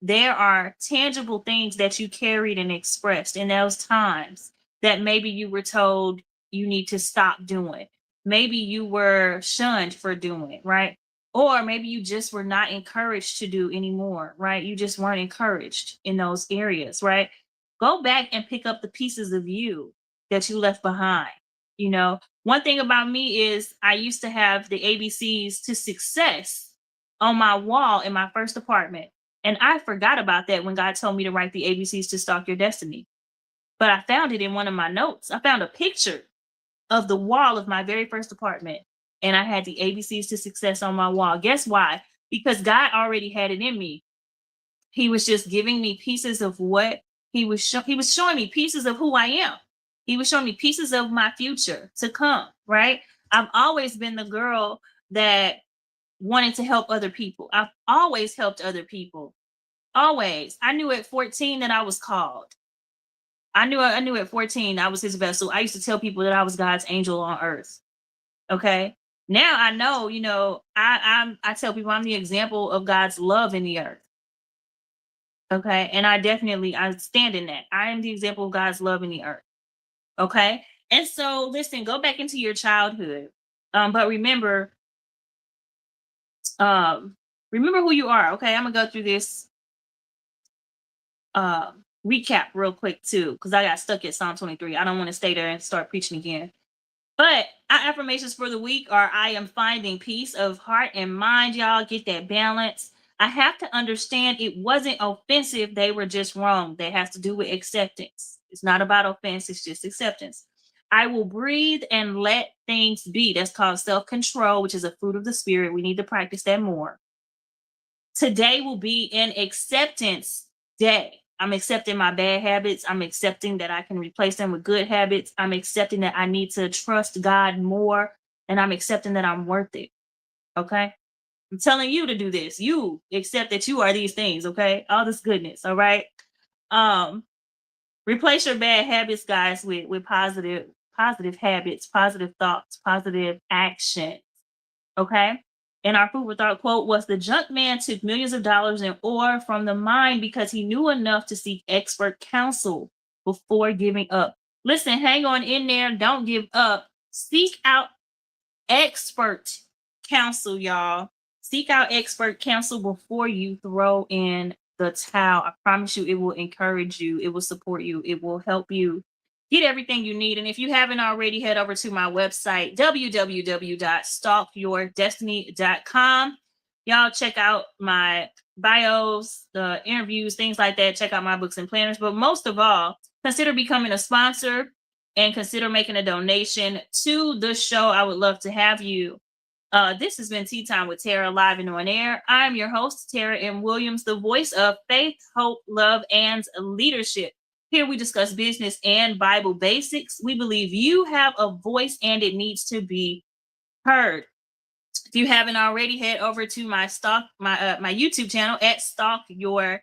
There are tangible things that you carried and expressed in those times that maybe you were told you need to stop doing. Maybe you were shunned for doing, right? Or maybe you just were not encouraged to do anymore, right? You just weren't encouraged in those areas, right? Go back and pick up the pieces of you that you left behind. One thing about me is I used to have the ABCs to success on my wall in my first apartment. And I forgot about that when God told me to write the ABCs to stalk your destiny. But I found it in one of my notes. I found a picture of the wall of my very first apartment. And I had the ABCs to success on my wall. Guess why? Because God already had it in me. He was just giving me pieces of what he was showing me pieces of who I am. He was showing me pieces of my future to come, right? I've always been the girl that wanted to help other people. I've always helped other people. Always. I knew at 14 that I was called. I knew at 14 I was his vessel. I used to tell people that I was God's angel on earth. Okay. Now I know, I tell people I'm the example of God's love in the earth. Okay. And I stand in that. I am the example of God's love in the earth. Okay. And so listen, go back into your childhood. But remember who you are. Okay. I'm gonna go through this recap real quick too, because I got stuck at Psalm 23. I don't want to stay there and start preaching again. But our affirmations for the week are: I am finding peace of heart and mind. Y'all get that balance. I have to understand it wasn't offensive. They were just wrong. That has to do with acceptance. It's not about offense. It's just acceptance. I will breathe and let things be. That's called self-control, which is a fruit of the spirit. We need to practice that more. Today will be an acceptance day. I'm accepting my bad habits. I'm accepting that I can replace them with good habits. I'm accepting that I need to trust God more. And I'm accepting that I'm worth it. Okay. I'm telling you to do this. You accept that you are these things. Okay. All this goodness. All right. Replace your bad habits, guys, with positive habits, positive thoughts, positive action. Okay. And our food for thought quote was: the junk man took millions of dollars in ore from the mine because he knew enough to seek expert counsel before giving up. Listen, hang on in there. Don't give up. Seek out expert counsel, y'all. Seek out expert counsel before you throw in the towel. I promise you, it will encourage you. It will support you. It will help you get everything you need. And if you haven't already, head over to my website, www.stalkyourdestiny.com. Y'all check out my bios, the interviews, things like that. Check out my books and planners. But most of all, consider becoming a sponsor and consider making a donation to the show. I would love to have you. This has been Tea Time with Tara, live and on air. I'm your host, Tara M. Williams, the voice of faith, hope, love, and leadership. Here we discuss business and Bible basics. We believe you have a voice and it needs to be heard. If you haven't already, head over to my YouTube channel at Stalk Your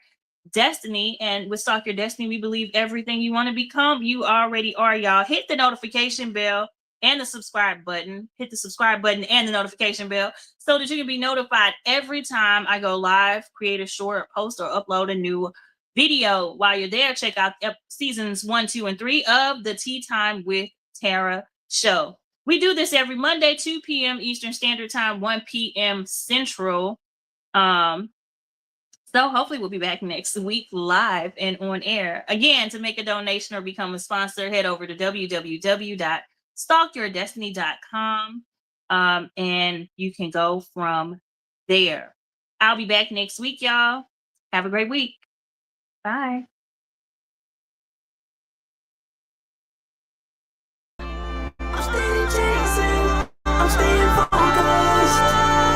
Destiny. And with Stalk Your Destiny, we believe everything you want to become, you already are, y'all. Hit the notification bell and the subscribe button. Hit the subscribe button and the notification bell so that you can be notified every time I go live, create a short post, or upload a new video. While you're there, check out seasons 1, 2, and 3 of the Tea Time with Tara show. We do this every Monday, 2 p.m. Eastern Standard Time, 1 p.m. Central. So hopefully we'll be back next week live and on air. Again, to make a donation or become a sponsor, head over to www.stalkyourdestiny.com, and you can go from there. I'll be back next week, y'all. Have a great week. Bye. I'm staying chasing, I'm staying focused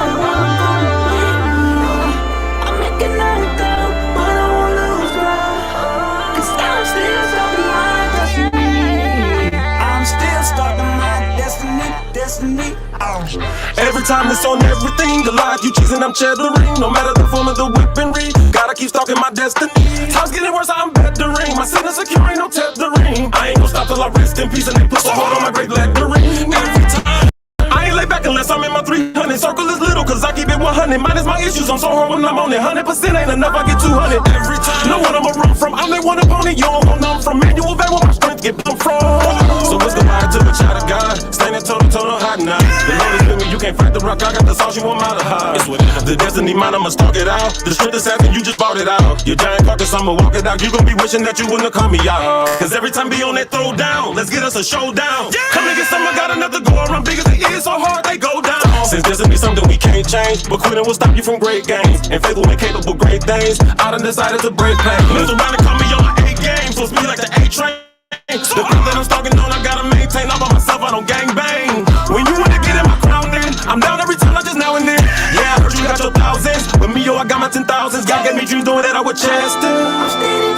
on what I'm gonna be. I'm making that down, but I won't lose ground, 'cause I'm still stuck in my destiny. I'm still stuck in my destiny. Every time it's on everything, the life you choosing, I'm cheddering. No matter the form of the weaponry, gotta keep stalking my destiny. Time's getting worse, I'm bettering. My sin is secure, ain't no tethering. I ain't gonna stop till I rest in peace and they put a hold on my great lettering. Every time I ain't lay back unless I'm in my 300. Circle is little, cause I keep it 100. Minus my issues, I'm so hard when I'm on it. 100% ain't enough, I get 200 every time. Know what I'ma run from, I'm that one opponent. You don't want none from manual vet where my strength get pumped from. So what's the lie to a child of God? Standing toe to toe, hot now. The Lord is with me, you can't fight the rock. I got the sauce, you want mine to hide. It's whatever. The destiny mine, I'ma stalk it out. The strength is happening, you just bought it out. Your giant carcass, I'ma walk it out. You gon' be wishing that you wouldn't have called me out. Cause every time be on that throw down, let's get us a showdown. Come and get some, I got another go around big as it is, so hard they go down. Since destiny something we can't change, but quitting will stop you from great gains. And faith will make capable great things. I done decided to break pain. Move around and call me on my A game, so it's me like the A train. The thing that I'm stalking on, I gotta maintain. All by myself, I don't gang bang. When you wanna get in my crown, then I'm down every time, not just now and then. Yeah, I heard you got your thousands, but me, yo, I got my 10,000s. God gave me dreams doing that I would chest. I'm steady